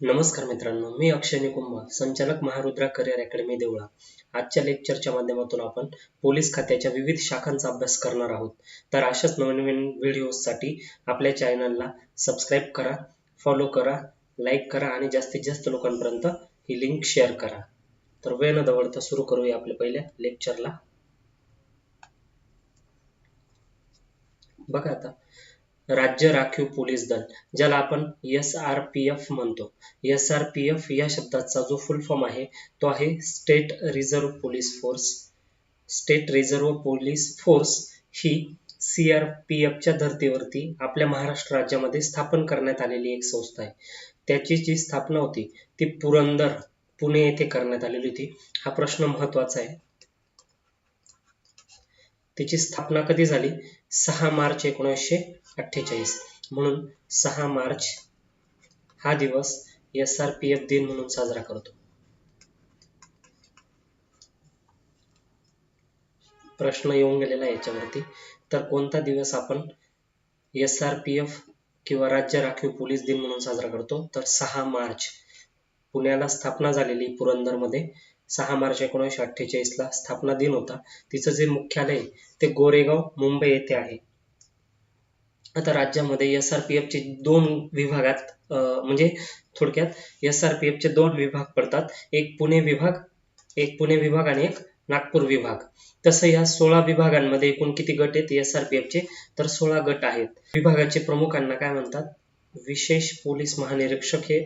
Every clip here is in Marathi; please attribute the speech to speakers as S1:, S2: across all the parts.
S1: नमस्कार मित्रांनो, मी अक्षय निकुंभ, संचालक महारुद्रा करिअर अकॅडमी देवळा. आजच्या लेक्चरच्या माध्यमातून आपण पोलीस खात्याच्या विविध शाखांचा अभ्यास करणार आहोत. तर अशाच नवनवीन व्हिडिओसाठी आपल्या चॅनलला सबस्क्राईब करा, फॉलो करा, लाईक करा आणि जास्तीत जास्त लोकांपर्यंत ही लिंक शेअर करा. तर वेळ न दवडता सुरू करूया आपल्या पहिल्या लेक्चरला. बघा आता, राज्य राखीव पोलीस दल, ज्याला आपण SRPF म्हणतो. SRPF या शब्दाचा जो फुल फॉर्म आहे तो आहे state reserve police force. State reserve police force ही CRPFच्या धर्तीवरती आपल्या महाराष्ट्र राज्यामध्ये स्थापन करण्यात आलेली एक संस्था आहे. त्याची जी स्थापना होती ती पुरंदर, पुणे येथे करण्यात आलेली होती. हा प्रश्न महत्वाचा आहे. तिची स्थापना कधी झाली? 6 मार्च 1948. म्हणून 6 मार्च हा दिवस SRPF दिन म्हणून साजरा करतो. प्रश्न येऊन गेलेला आहे याच्यावरती. तर कोणता दिवस आपण SRPF किंवा राज्य राखीव पोलीस दिन म्हणून साजरा करतो? तर 6 मार्च. पुण्याला स्थापना झालेली पुरंदरमध्ये 6 मार्च 1948 ला स्थापना दिन होता. तिचं जे मुख्यालय ते गोरेगाव, मुंबई येथे आहे. आता राज्यामध्ये SRPF चे दोन विभागात म्हणजे थोडक्यात SRPF चे दोन विभाग पडतात. एक पुणे विभाग आणि एक नागपूर विभाग. तसं या 16 विभागांमध्ये एकूण किती गट आहेत SRPF चे? तर 16 गट आहेत. विभागाचे प्रमुखांना काय म्हणतात? विशेष पोलीस महानिरीक्षक. हे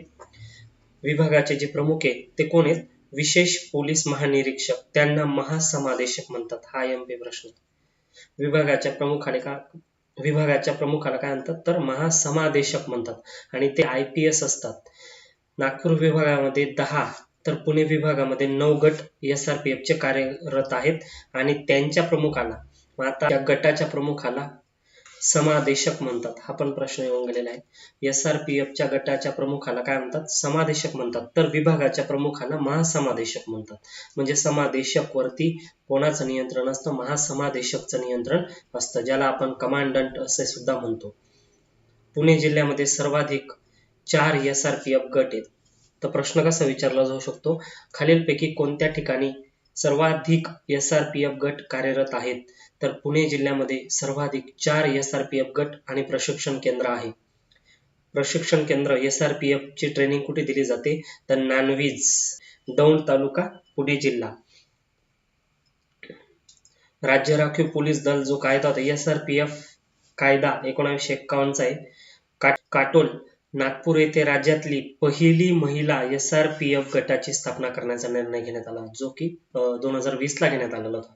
S1: विभागाचे जे प्रमुख आहेत ते कोण आहेत? विशेष पोलीस महानिरीक्षक. त्यांना महासमादेशक म्हणतात. हा MP प्रश्न. विभागाच्या प्रमुखाला काय म्हणतात? तर महासमादेशक म्हणतात आणि ते IPS असतात. नागपूर विभागामध्ये 10 तर पुणे विभागामध्ये 9 गट SRPF चे कार्यरत आहेत आणि त्यांच्या प्रमुखाला, आता या गटाच्या प्रमुखाला समादेशक म्हणतात. हा पण प्रश्न येऊन गेलेला आहे. SRPF च्या गटाच्या प्रमुखाला काय म्हणतात? समादेशक म्हणतात. तर विभागाच्या प्रमुखाला महासमादेशक म्हणतात. म्हणजे समादेशक वरती कोणाचं नियंत्रण असतं? महासमादेशकचं नियंत्रण असतं, ज्याला आपण कमांडंट असे सुद्धा म्हणतो. पुणे जिल्ह्यामध्ये सर्वाधिक 4 SRPF गट आहेत. तर प्रश्न कसा विचारला जाऊ शकतो? खालीलपैकी कोणत्या ठिकाणी सर्वाधिक SRPF गट कार्यरत आहेत? तर पुणे जिल्ह्यामध्ये सर्वाधिक 4 SRPF गट आणि प्रशिक्षण केंद्र आहे. प्रशिक्षण केंद्र SRPF ची ट्रेनिंग कुठे दिली जाते? तर नानवीज, दौंड तालुका, पुणे जिल्हा. राज्य राखीव पोलीस दल जो कायदा होता SRPF कायदा 1951 चा आहे. काटोल, नागपूर येथे राज्यातली पहिली महिला SRPF गटाची स्थापना करण्याचा निर्णय घेण्यात आला, जो की 2020 ला घेण्यात आलेला होता.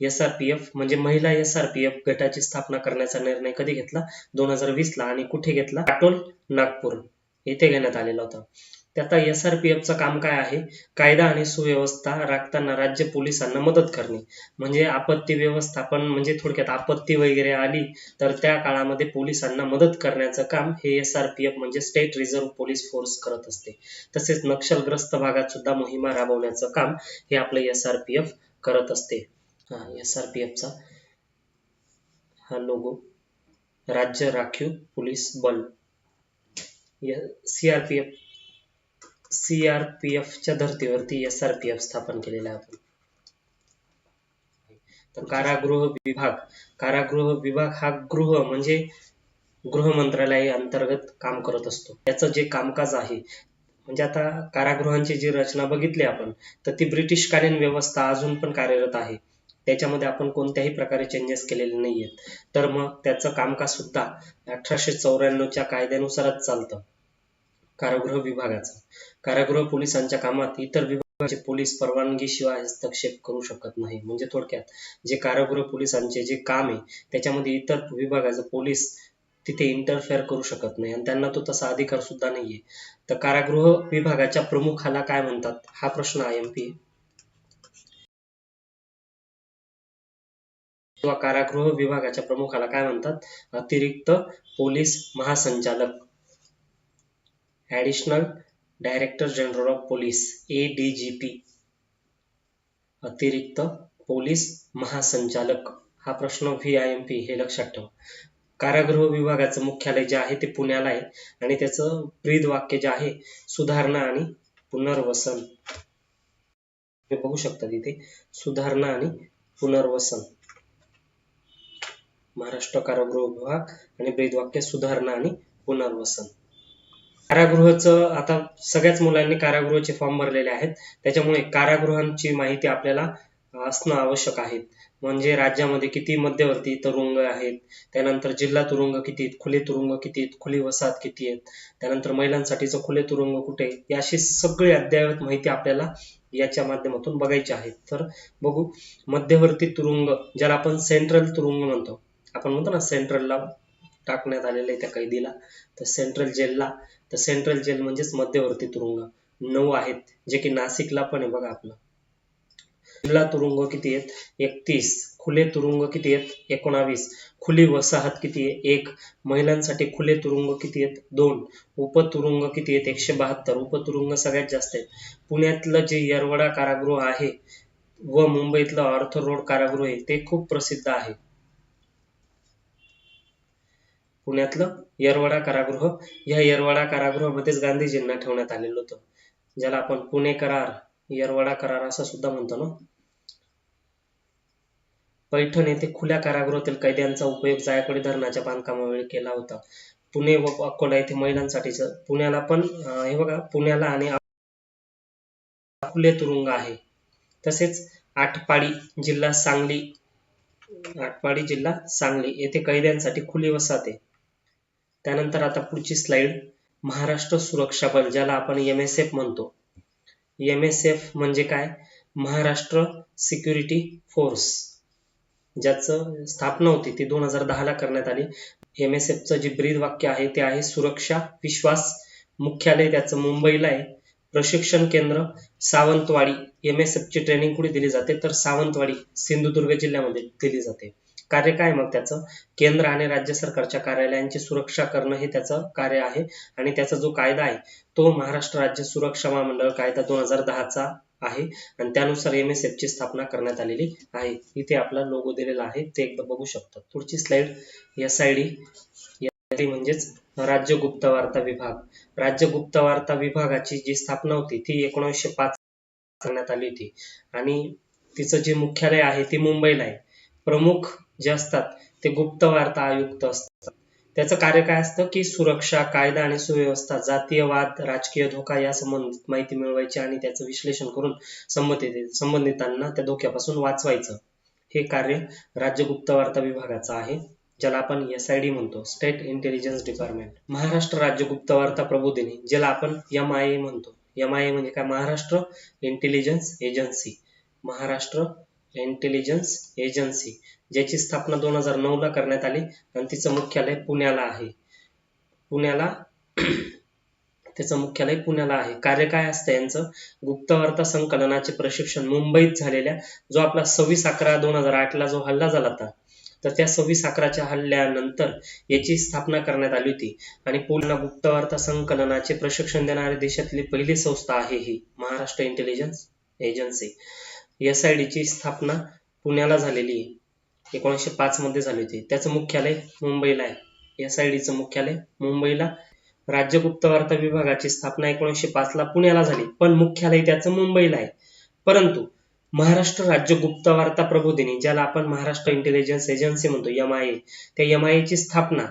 S1: SRPF म्हणजे महिला SRPF गटाची स्थापना करण्याचा निर्णय कधी घेतला? 2020 ला. आणि कुठे घेतला? काटोल, नागपूर येथे घेण्यात आलेला होता. त्यात SRPF चं काम काय आहे? कायदा आणि सुव्यवस्था राखताना राज्य पोलिसांना मदत करणे. म्हणजे आपत्ती व्यवस्थापन, म्हणजे थोडक्यात आपत्ती वगैरे आली तर त्या काळामध्ये पोलिसांना मदत करण्याचं काम हे SRPF म्हणजे स्टेट रिझर्व्ह पोलीस फोर्स करत असते. तसेच नक्षलग्रस्त भागात सुद्धा मोहिमा राबवण्याचं काम हे आपलं SRPF करत असते. SRPF चा हा लोगो, राज्य राखीव पोलीस बल. CRPF च्या धर्तीवरती SRPF स्थापन केलेला आहे. तर कारागृह विभाग हा गृह म्हणजे गृह मंत्रालय अंतर्गत काम करत असतो. त्याचं जे कामकाज आहे, म्हणजे आता कारागृहांची जी रचना बघितली आपण, तर ती ब्रिटिशकालीन व्यवस्था अजून पण कार्यरत आहे. त्याच्यामध्ये आपण कोणत्याही प्रकारे चेंजेस केलेले नाहीयेत. तर मग त्याचं कामकाज सुद्धा 1894 च्या कायद्यानुसारच चालतं. कारागृह विभागाचं, कारागृह पोलिसांच्या कामात इतर विभागाचे पोलीस परवानगीशिवाय हस्तक्षेप करू शकत नाही. म्हणजे थोडक्यात जे कारागृह पोलिसांचे जे काम आहे त्याच्यामध्ये इतर विभागाचे पोलीस तिथे इंटरफेअर करू शकत नाही आणि त्यांना तो तसा अधिकार सुद्धा नाहीये. तर कारागृह विभागाच्या प्रमुखाला काय म्हणतात? हा प्रश्न IMP. किंवा कारागृह विभागाच्या प्रमुखाला काय म्हणतात? अतिरिक्त पोलीस महासंचालक, additional director general of police, ADGP. अतिरिक्त पोलीस महासंचालक. हा प्रश्न VIMP हे लक्षात ठेवा. कारागृह विभागाचं मुख्यालय जे आहे ते पुण्याला आहे आणि त्याचं ब्रीद वाक्य जे आहे सुधारणा आणि पुनर्वसन. हे बघू शकता तिथे सुधारणा आणि पुनर्वसन. महाराष्ट्र कारागृह विभाग आणि ब्रीद वाक्य सुधारणा आणि पुनर्वसन. कारागृहाचं आता सगळ्याच मुलांनी कारागृहाचे फॉर्म भरलेले आहेत, त्याच्यामुळे कारागृहांची माहिती आपल्याला असणं आवश्यक आहे. म्हणजे राज्यामध्ये किती मध्यवर्ती तुरुंग आहेत, त्यानंतर जिल्हा तुरुंग किती आहेत, खुले तुरुंग किती आहेत, खुली वसाहत किती आहेत, त्यानंतर महिलांसाठीचं खुले तुरुंग कुठे आहे, याशी सगळी अद्ययावत माहिती आपल्याला याच्या माध्यमातून बघायची आहे. तर बघू, मध्यवर्ती तुरुंग ज्याला आपण सेंट्रल तुरुंग म्हणतो, आपण म्हणतो ना सेंट्रलला टाकण्यात आलेलं आहे त्या कैदीला, तर सेंट्रल जेलला, तर सेंट्रल जेल म्हणजेच मध्यवर्ती तुरुंग 9 आहेत, जे की नाशिकला पण आहे बघा आपलं. जिल्हा तुरुंग किती आहेत 31, खुले तुरुंग किती आहेत 19, खुली वसाहत किती आहे 1, महिलांसाठी खुले तुरुंग किती आहेत 2, उपतुरुंग किती आहेत 172, उपतुरुंग सगळ्यात जास्त आहेत. पुण्यातलं जे येरवडा कारागृह आहे व मुंबईतलं ऑर्थर रोड कारागृह आहे ते खूप प्रसिद्ध आहे. पुण्यातलं येरवडा कारागृह, या येरवडा कारागृहामध्येच गांधीजींना ठेवण्यात आलेलं होतं, ज्याला आपण पुणे करार, येरवडा करार असं सुद्धा म्हणतो ना. पैठण येथे खुल्या कारागृहातील कैद्यांचा उपयोग जायकवाडी धरणाच्या बांधकामावेळी केला होता. पुणे व अकोला येथे महिलांसाठीच, पुण्याला पण हे बघा, पुण्याला आणि खुले तुरुंग आहे. तसेच आटपाडी जिल्हा सांगली, आटपाडी जिल्हा सांगली येथे कैद्यांसाठी खुली वसाहत आहे. त्यानंतर आता पुढची स्लाइड, महाराष्ट्र सुरक्षा बल ज्याला आपण MSF म्हणतो. MSF म्हणजे काय, महाराष्ट्र सिक्युरिटी फोर्स, ज्याचं स्थापना होती ती 2010 ला करण्यात आली. MSFचं जे ब्रीद वाक्य आहे ते आहे सुरक्षा विश्वास. मुख्यालय त्याचं मुंबईला आहे. प्रशिक्षण केंद्र सावंतवाडी. MSFची ट्रेनिंग कुठे दिली जाते तर सावंतवाडी सिंधुदुर्ग जिल्ह्यामध्ये दिली जाते. कार्य काय मग त्याचं, केंद्र आणि राज्य सरकारच्या कार्यालयांची सुरक्षा करणं हे त्याचं कार्य आहे. आणि त्याचा जो कायदा आहे तो महाराष्ट्र राज्य सुरक्षा महामंडळ कायदा 2010 चा आहे आणि त्यानुसार MSF ची स्थापना करण्यात आलेली आहे. इथे आपला लोगो दिलेला आहे, ते एकदा बघू शकता. पुढची स्लाइड, SID म्हणजेच राज्य गुप्तवार्ता विभाग. राज्य गुप्तवार्ता विभागाची जी स्थापना होती ती 1905 करण्यात आली होती आणि तिचं जे मुख्यालय आहे ते मुंबईला आहे. प्रमुख जे असतात ते गुप्तवार्ता आयुक्त असतात. त्याचं कार्य काय असतं की सुरक्षा, कायदा आणि सुव्यवस्था, जातीयवाद, राजकीय धोका या संबंधित माहिती मिळवायची आणि त्याचं विश्लेषण करून संबंधितांना त्या धोक्यापासून वाचवायचं. हे कार्य राज्य गुप्तवार्ता विभागाचं आहे, ज्याला आपण SID म्हणतो, स्टेट इंटेलिजन्स डिपार्टमेंट. महाराष्ट्र राज्य गुप्तवार्ता प्रबोधिनी ज्याला आपण MIA म्हणतो. MIA म्हणजे काय, Maharashtra intelligence agency. Maharashtra intelligence agency ज्याची स्थापना 2009 ला करण्यात आली आणि तिचं मुख्यालय पुण्याला आहे. पुण्याला त्याचं मुख्यालय पुण्याला आहे. कार्य काय असतं यांचं, गुप्तवार्ता संकलनाचे प्रशिक्षण मुंबईत झालेल्या जो आपला 26/11/2008 ला जो हल्ला झाला होता, तर त्या 26/11 हल्ल्यानंतर याची स्थापना करण्यात आली होती आणि पुन्हा गुप्तवार्ता संकलनाचे प्रशिक्षण देणारी देशातली पहिली संस्था आहे ही महाराष्ट्र इंटेलिजन्स एजन्सी. SID ची स्थापना पुण्याला झालेली आहे, 1905 मध्ये झाली होती. त्याचं मुख्यालय मुंबईला आहे. SID चं मुख्यालय मुंबईला. राज्य गुप्तवार्ता विभागाची स्थापना 1905 ला पुण्याला झाली, पण मुख्यालय त्याचं मुंबईला आहे. परंतु महाराष्ट्र राज्य गुप्तवार्ता प्रबोधिनी ज्याला आपण महाराष्ट्र इंटेलिजन्स एजन्सी म्हणतो, MIA, त्या MIA ची स्थापना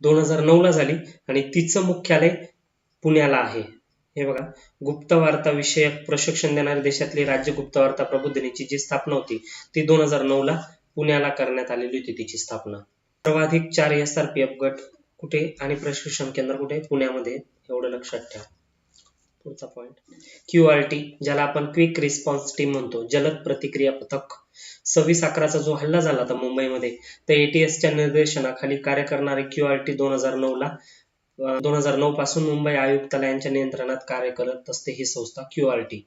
S1: 2009 ला झाली आणि तिचं मुख्यालय पुण्याला आहे. हे बघा, गुप्तवार्ता विषयक प्रशिक्षण देणाऱ्या देशातली राज्य गुप्तवार्ता प्रबोधिनीची जी स्थापना होती ती 2009 ला पुण्याला करण्यात आलेली होती तिची स्थापना. सर्वाधिक 4 SRPF गट कुठे आणि प्रशिक्षण केंद्र कुठे, पुण्यामध्ये, एवढं लक्षात ठेवा. पुढचा पॉइंट, QRT ज्याला आपण क्विक रिस्पॉन्स टीम म्हणतो, जलद प्रतिक्रिया पथक. 26/11 जो हल्ला झाला होता मुंबईमध्ये, तर ATSच्या निर्देशनाखाली कार्य करणारे QRT 2009 पासून मुंबई आयुक्तालयांच्या नियंत्रणात कार्य करत असते ही संस्था QRT.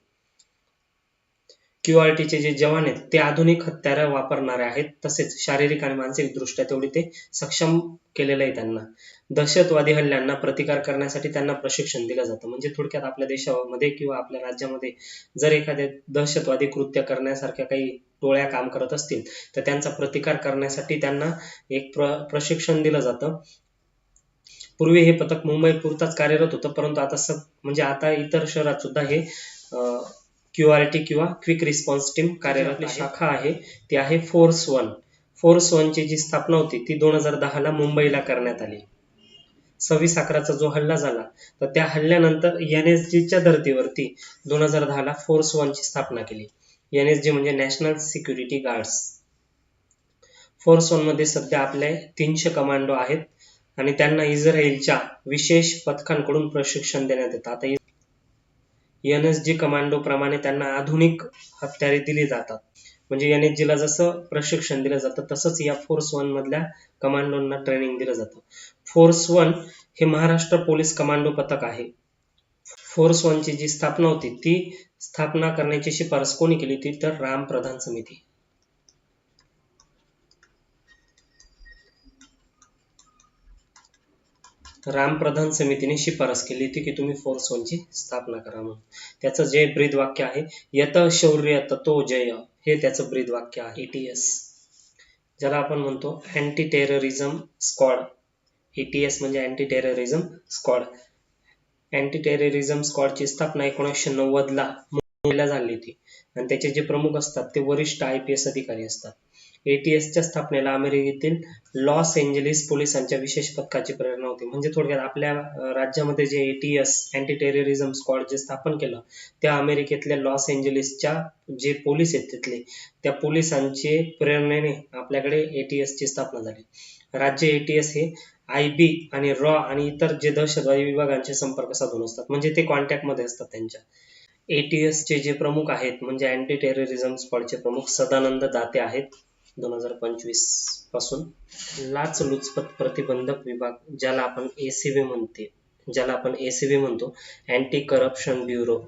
S1: QRTचे जे जवान आहेत ते आधुनिक हत्यारं वापरणारे आहेत, तसेच शारीरिक आणि मानसिक दृष्ट्या तेवढे ते सक्षम केलेलं आहे त्यांना. दहशतवादी हल्ल्यांना प्रतिकार करण्यासाठी त्यांना प्रशिक्षण दिलं जातं. म्हणजे थोडक्यात आपल्या देशामध्ये किंवा आपल्या राज्यामध्ये जर एखाद्या दहशतवादी कृत्य करण्यासारख्या काही टोळ्या काम करत असतील तर त्यांचा प्रतिकार करण्यासाठी त्यांना एक प्रशिक्षण दिलं जातं. पूर्वी हे पथक मुंबई पुरताच कार्यरत होतं, परंतु म्हणजे आता इतर शहरात सुद्धा हे QRT किंवा क्विक रिस्पॉन्स टीम कार्यरत शाखा आहे ती आहे फोर्स वन. फोर्स ची जी स्थापना होती ती 2010 ला मुंबईला करण्यात आली. 26/11 जो हल्ला झाला तर त्या हल्ल्यानंतर NSGच्या धर्तीवरती 2010 ला फोर्स वन ची स्थापना केली. NSG म्हणजे national security guards. Force one मध्ये सध्या आपले 300 कमांडो आहेत आणि त्यांना इस्रायलच्या विशेष पथकांकडून प्रशिक्षण देण्यात येतं. आता NSG कमांडो प्रमाणे त्यांना आधुनिक हत्यारे दिली जातात. म्हणजे NSG ला जसं प्रशिक्षण दिलं जातं तसंच या फोर्स वन मधल्या कमांडोंना ट्रेनिंग दिलं जातं. फोर्स वन हे महाराष्ट्र पोलीस कमांडो पथक आहे. फोर्स वन ची जी स्थापना होती ती स्थापना करण्याची शिफारस कोणी केली होती तर राम प्रधान समिती. राम प्रधान समितीने शिफारस केली होती की तुम्ही फोर्स वन ची स्थापना करा म्हणून. त्याचं जे ब्रीद वाक्य आहे यत शौर्य ततो जय, हे त्याचं ब्रीद वाक्य आहे. ATS ज्याला आपण म्हणतो अँटी टेररिझम स्क्वॉड. ATS म्हणजे anti terrorism squad. Anti terrorism स्क्वॉडची स्थापना 1990 ला मुंबईला झाली होती आणि त्याचे जे प्रमुख असतात ते वरिष्ठ IPS अधिकारी असतात. ATSच्या स्थापनेला अमेरिकेतील लॉस एंजेलिस पोलिसांच्या विशेष पथकाची प्रेरणा होती. म्हणजे थोडक्यात आपल्या राज्यामध्ये जे ATS अँटी टेररिझम स्क्वॉड जे स्थापन केलं त्या अमेरिकेतल्या लॉस एंजेलिसच्या जे पोलीस आहेत तिथले त्या पोलिसांचे प्रेरणेने आपल्याकडे ATS ची स्थापना झाली. राज्य ATS हे IB आणि रॉ आणि इतर जे दहशतवादी विभागांचे संपर्क साधून असतात, म्हणजे ते कॉन्टॅक्ट मध्ये असतात त्यांच्या. ATS चे जे प्रमुख आहेत म्हणजे अँटी टेररिझम स्क्वॉडचे प्रमुख सदानंद दाते आहेत 2025 पासून. लाचलुचपत प्रतिबंधक विभाग ज्याला आपण ACB म्हणतो अँटी करप्शन ब्युरो,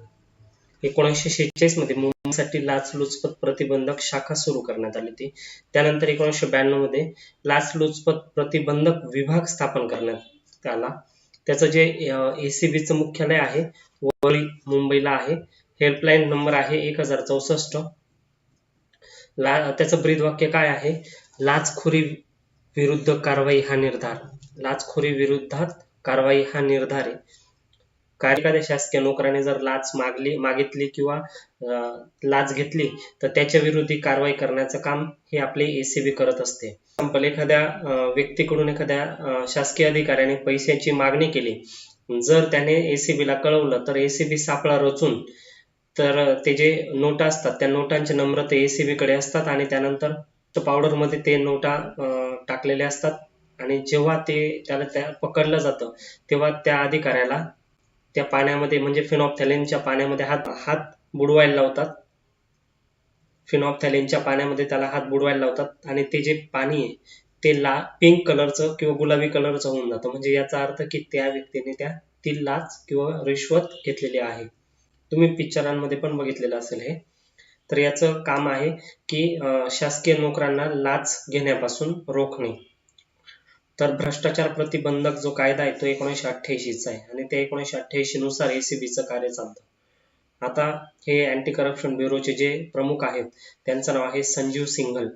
S1: 1946 मध्ये मुंबईसाठी लाचलुचपत प्रतिबंधक शाखा सुरू करण्यात आली होती. त्यानंतर 1992 मध्ये लाचलुचपत प्रतिबंधक विभाग स्थापन करण्यात आला. त्याचं जे ACBचं मुख्यालय आहे वरळी मुंबईला आहे. हेल्पलाईन नंबर आहे 1064. त्याचं ब्रीद वाक्य काय आहे, लाचखोरी विरुद्ध कारवाई हा निर्धार. लाचखोरी विरुद्धात कारवाई हा निर्धार आहे. एखाद्या शासकीय नोकराने जर लाच मागितली किंवा लाच घेतली तर त्याच्या विरोधी कारवाई करण्याचं काम हे आपले ACB करत असते. एक्झाम्पल, एखाद्या व्यक्तीकडून एखाद्या शासकीय अधिकाऱ्याने पैशाची मागणी केली, जर त्याने ACB ला कळवलं तर ACB सापळा रचून तर ते जे नोटा असतात त्या नोटांचे नंबर ते ACB कडे असतात आणि त्यानंतर पावडर मध्ये ते नोटा टाकलेले असतात आणि जेव्हा त्याला पकडलं जातं तेव्हा त्या अधिकाऱ्याला त्या पाण्यामध्ये म्हणजे फिनॉल्फ्थालीनच्या पाण्यामध्ये हात बुडवायला लावतात. फिनॉल्फ्थालीनच्या पाण्यामध्ये त्याला हात बुडवायला लावतात आणि ते जे पाणी आहे ते पिंक कलरचं किंवा गुलाबी कलरचं होऊन जातं. म्हणजे याचा अर्थ की त्या व्यक्तीने ती लाच किंवा रिश्वत घेतलेली आहे. तुम्ही पिक्चरांमध्ये पण बघितलेलं असेल हे. तर याचं काम आहे की शासकीय नोकरांना लाच घेण्यापासून रोखणे. तर भ्रष्टाचार प्रतिबंधक जो कायदा आहे तो 1988 चा आहे आणि त्या 1988 नुसार ACBचं कार्य चालतं. आता हे अँटी करप्शन ब्युरोचे जे प्रमुख आहेत त्यांचं नाव आहे संजीव सिंघल.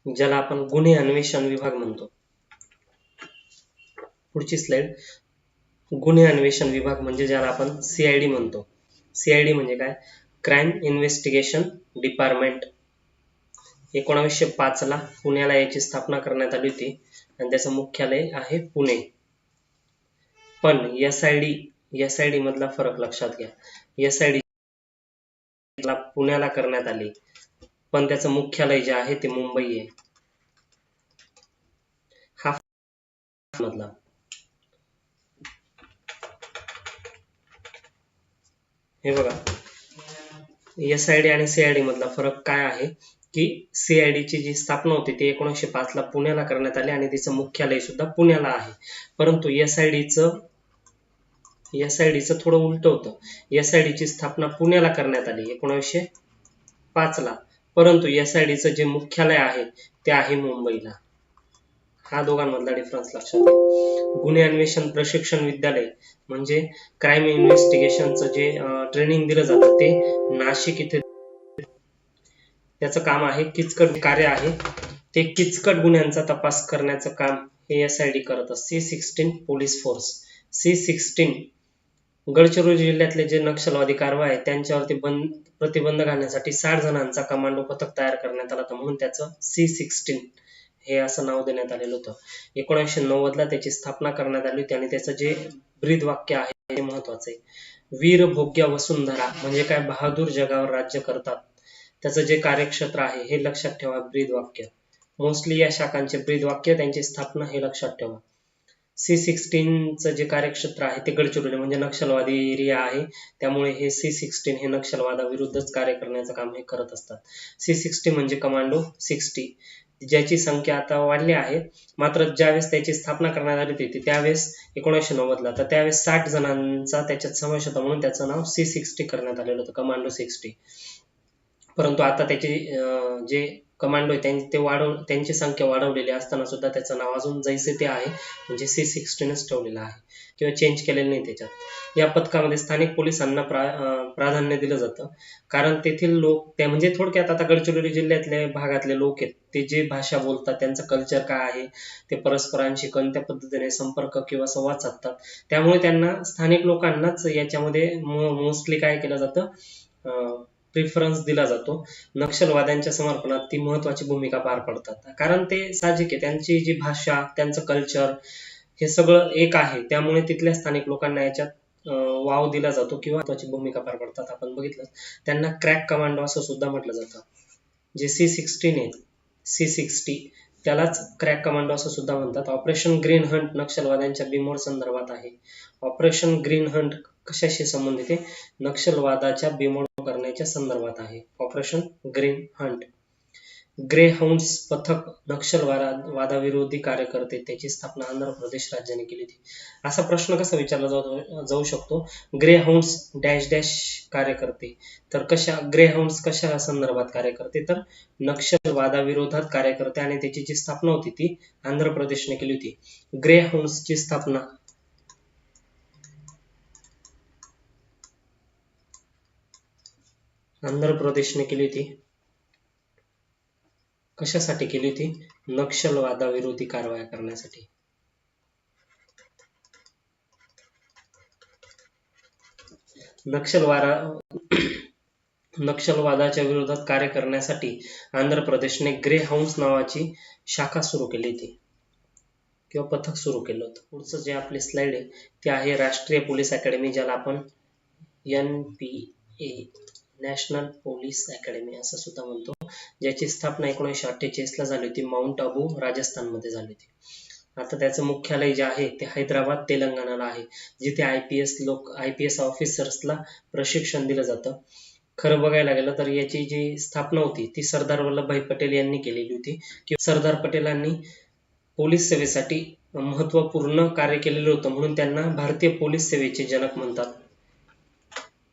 S1: ज्याला आपण गुन्हे अन्वेषण विभाग म्हणतो. पुढची स्लाइड. गुन्हे अन्वेषण विभाग म्हणजे ज्याला आपण CID म्हणतो. CID म्हणजे काय, क्राईम इन्व्हेस्टिगेशन डिपार्टमेंट. 1905 ला पुण्याला याची स्थापना करण्यात आली होती आणि त्याचं मुख्यालय आहे पुणे. पण SID मधला फरक लक्षात घ्या. SID ला पुण्याला करण्यात आली पण त्याचं मुख्यालय जे आहे ते मुंबई आहे. हा मधला हे बघा, SID आणि CID मधला फरक काय आहे की CID ची जी स्थापना होती ती 1905 ला पुण्याला करण्यात आली आणि तिचं मुख्यालय सुद्धा पुण्याला आहे. परंतु SID चं थोडं उलट होतं. SID ची स्थापना पुण्याला करण्यात आली 1905 ला, परंतु SID चं जे मुख्यालय आहे ते आहे मुंबईला. हा दोघांमधला डिफरन्स लक्षात घ्या. गुन्हे अन्वेषण प्रशिक्षण विद्यालय म्हणजे क्राईम इन्व्हेस्टिगेशनचं जे ट्रेनिंग दिलं जातं ते नाशिक इथे त्याचं काम आहे. किचकट कार्य आहे ते किचकट गुन्ह्यांचा तपास करण्याचं काम हे SID करत असते. C16 police force. C16 Gadchiroli जिल्ह्यातले जे नक्षलवादी कारवाई आहे त्यांच्यावरती प्रतिबंध घालण्यासाठी 60 जणांचा कमांडो पथक तयार करण्यात आला होता, म्हणून त्याचं C16 हे असं नाव देण्यात आलेलं होतं. 1990 ला त्याची स्थापना करण्यात आली होती आणि त्याचं जे ब्रीद वाक्य आहे ते महत्वाचं आहे. वीर भोग्य वसुंधरा म्हणजे काय, बहादूर जगावर राज्य करतात. त्याचं जे कार्यक्षेत्र आहे हे लक्षात ठेवा. ब्रीद वाक्य मोस्टली या शाखांचे ब्रीद वाक्य त्यांची स्थापना हे लक्षात ठेवा. C16 चं जे कार्यक्षेत्र आहे ते गडचिरोली म्हणजे नक्षलवादी एरिया आहे, त्यामुळे हे C16 हे नक्षलवादाविरुद्धच कार्य करण्याचं काम हे करत असतात. C60 म्हणजे कमांडो 60 ज्याची संख्या आता वाढली आहे, मात्र ज्यावेळेस त्याची स्थापना करण्यात आली होती त्यावेळेस 1990 ला, तर त्यावेळेस 60 जणांचा त्याच्यात समावेश होता, म्हणून त्याचं नाव C60 करण्यात आलेलं होतं, कमांडो 60. परंतु आता त्याचे जे कमांडो आहे त्यांची संख्या वाढवलेली असताना सुद्धा त्याचं नाव अजून जैसे ते आहे म्हणजे C16च ठेवलेलं आहे किंवा चेंज केलेलं नाही त्याच्यात. या पथकामध्ये स्थानिक पोलिसांना प्राधान्य दिलं जातं, कारण तेथील लोक त्या म्हणजे थोडक्यात आता गडचिरोली जिल्ह्यातल्या भागातले लोक आहेत ते जे भाषा बोलतात, त्यांचं कल्चर काय आहे, ते परस्परांशी कोणत्या पद्धतीने संपर्क किंवा संवाद साधतात, त्यामुळे त्यांना स्थानिक लोकांनाच याच्यामध्ये मोस्टली काय केलं जातं, प्रिफरन्स दिला जातो. नक्षलवाद्यांच्या समर्पणात ती महत्वाची भूमिका पार पडतात, कारण ते साहजिक आहे, त्यांची जी भाषा त्यांचं कल्चर हे सगळं एक आहे, त्यामुळे तिथल्या स्थानिक लोकांना याच्यात वाव दिला जातो किंवा महत्वाची भूमिका पार पडतात. आपण बघितलं त्यांना क्रॅक कमांडो असं सुद्धा म्हटलं जातं. जे C16 आहे C60 त्यालाच क्रॅक कमांडो असं सुद्धा म्हणतात. ऑपरेशन ग्रीन हंट नक्षलवाद्यांच्या बिमोड संदर्भात आहे. ऑपरेशन ग्रीन हंट कशाशी संबंधित आहे, नक्षलवादाच्या बिमोड करण्याच्या संदर्भात आहे. Operation green Hunt. Grey hounds पथक नक्षलवादाविरोधी कार्य करते, त्याची स्थापना आंध्र प्रदेश राज्याने केली होती. असा प्रश्न कसा विचारला जाऊ शकतो, ग्रे हाउंड्स डॅश डॅश कार्य करते, तर ग्रे हाउंड्स कशा संदर्भात कार्य करते, तर नक्षलवादाविरोधात कार्य करते आणि त्याची जी स्थापना होती ती आंध्र प्रदेशने केली होती. ग्रे हाउंड्सची स्थापना आंध्र प्रदेशने केली होती. कशासाठी केली होती, नक्षलवादाविरोधी कारवाया करण्यासाठी. नक्षलवादाच्या विरोधात कार्य करण्यासाठी आंध्र प्रदेशने ग्रे हाउंड्स नावाची शाखा सुरू केली होती किंवा पथक सुरू केलं होतं. पुढचं जे आपली स्लाइड आहे ते आहे राष्ट्रीय पोलीस अकॅडमी, ज्याला आपण NPA नॅशनल पोलीस अकॅडमी असं सुद्धा म्हणतो, ज्याची स्थापना 1948 ला झाली होती, माउंट आबू राजस्थान मध्ये झाली होती. आता त्याचं मुख्यालय जे आहे ते हैदराबाद तेलंगणाला आहे, जिथे IPS ऑफिसर्सला प्रशिक्षण दिलं जातं. खरं बघायला गेलं तर याची जी स्थापना होती ती सरदार वल्लभभाई पटेल यांनी केलेली होती. सरदार पटेलांनी पोलीस सेवेसाठी महत्वपूर्ण कार्य केलेलं होतं, म्हणून त्यांना भारतीय पोलीस सेवेचे जनक म्हणतात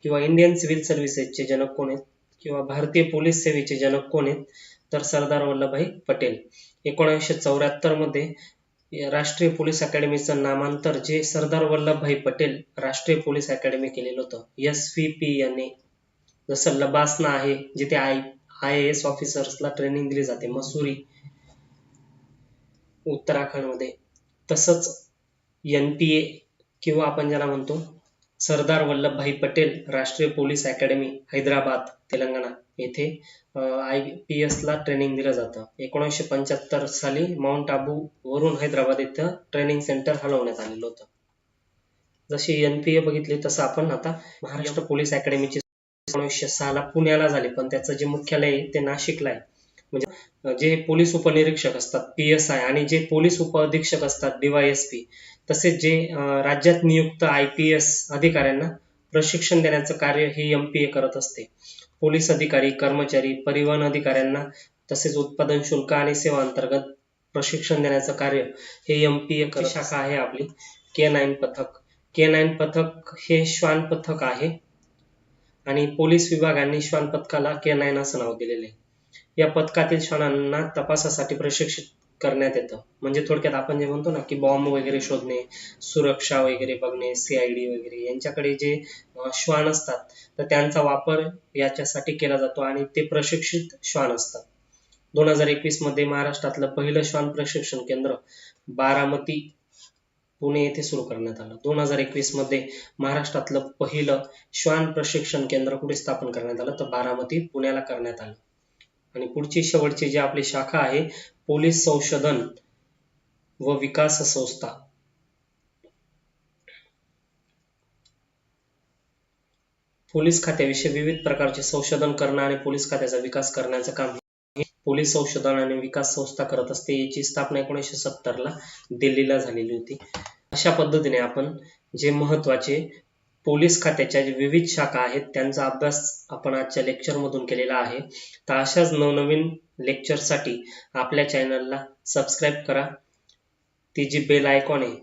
S1: किंवा इंडियन सिव्हिल सर्व्हिसेसचे जनक कोण आहेत किंवा भारतीय पोलीस सेवेचे जनक कोण आहेत, तर सरदार वल्लभभाई पटेल. 1974 मध्ये राष्ट्रीय पोलीस अकॅडमीचं नामांतर जे सरदार वल्लभभाई पटेल राष्ट्रीय पोलीस अकॅडमी केलेलं होतं SVP यांनी. जसं लबासना आहे जिथे IAS ऑफिसर्सला ट्रेनिंग दिली जाते मसुरी उत्तराखंड मध्ये, तसंच NPA किंवा आपण ज्याला म्हणतो सरदार वल्लभभाई पटेल राष्ट्रीय पोलीस अकॅडमी हैदराबाद तेलंगणा येथे IPS ला ट्रेनिंग दिलं जातं. 1975 साली माउंट आबू वरून हैदराबाद इथं ट्रेनिंग सेंटर हलवण्यात आलेलं होतं. जशी NPA बघितली तसं आपण आता महाराष्ट्र पोलीस अकॅडमीची 1906 ला पुण्याला झाली, पण त्याचं जे मुख्यालय आहे ते नाशिकला आहे. म्हणजे जे पोलीस उपनिरीक्षक असतात PSI आणि जे पोलीस उप अधीक्षक असतात DYSP, तसेच जे राज्यात नियुक्त IPS अधिकाऱ्यांना प्रशिक्षण देण्याचं कार्य हे MPA करत असते. पोलीस अधिकारी, कर्मचारी, परिवहन अधिकाऱ्यांना तसेच उत्पादन शुल्क आणि सेवा अंतर्गत प्रशिक्षण देण्याचं कार्य हे MPA करत. शाखा आहे आपली K9 पथक. K9 पथक हे श्वान पथक आहे आणि पोलीस विभागांनी श्वान पथकाला K9 असं नाव दिलेलं आहे. या पथकातील श्वानांना तपासासाठी प्रशिक्षित करण्यात येतं. म्हणजे थोडक्यात आपण जे म्हणतो ना की बॉम्ब वगैरे शोधणे, सुरक्षा वगैरे बघणे, CID वगैरे यांच्याकडे जे श्वान असतात तर त्यांचा वापर याच्यासाठी केला जातो आणि ते प्रशिक्षित श्वान असतात. 2021 मध्ये महाराष्ट्रातलं पहिलं श्वान प्रशिक्षण केंद्र बारामती पुणे येथे सुरू करण्यात आलं. 2021 मध्ये महाराष्ट्रातलं पहिलं श्वान प्रशिक्षण केंद्र कुठे स्थापन करण्यात आलं तर बारामती पुण्याला करण्यात आलं. आणि पुढची शेवटची जी आपली शाखा आहे पोलीस संशोधन व विकास संस्था. पोलीस खात्याविषयी विविध प्रकारचे संशोधन करणं आणि पोलीस खात्याचा विकास करण्याचं काम पोलीस संशोधन आणि विकास संस्था करत असते. याची स्थापना 1970 ला दिल्लीला झालेली होती. अशा पद्धतीने आपण जे महत्त्वाचे पोलीस खात्याच्या जे विविध शाखा आहेत त्यांचा अभ्यास आपण आजच्या लेक्चर मधून केलेला आहे. तर अशाच नवनवीन लेक्चरसाठी आपल्या चॅनलला सबस्क्राईब करा. ती जी बेल आयकॉन आहे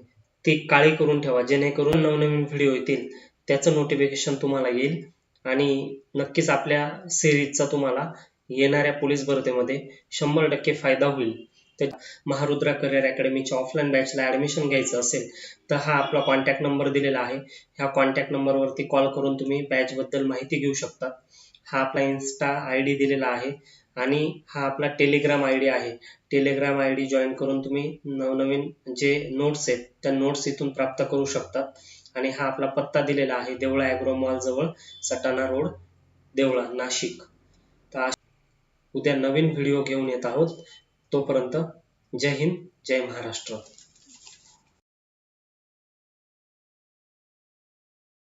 S1: ती काळी करून ठेवा, जेणेकरून नवनवीन व्हिडिओ येतील त्याचं नोटिफिकेशन तुम्हाला येईल. आणि नक्कीच आपल्या सिरीजचा तुम्हाला येणाऱ्या पोलीस भरतीमध्ये 100% फायदा होईल. तर महारुद्रा करिअर अकॅडमीच्या ऑफलाईन बॅचला ॲडमिशन घ्यायचं असेल तर हा आपला कॉन्टॅक्ट नंबर दिलेला आहे. ह्या कॉन्टॅक्ट नंबरवरती कॉल करून तुम्ही बॅचबद्दल माहिती घेऊ शकता. हा आपला इन्स्टा ID दिलेला आहे आणि हा आपला टेलिग्राम ID आहे. टेलिग्राम ID जॉईन करून तुम्ही नवनवीन जे नोट्स आहेत त्या नोट्स इथून प्राप्त करू शकता. आणि हा आपला पत्ता दिलेला आहे देवळा ॲग्रो मॉल जवळ, सटाणा रोड, देवळा, नाशिक. तर उद्या नवीन व्हिडिओ घेऊन येत आहोत. तोपर्यंत जय हिंद, जय महाराष्ट्र.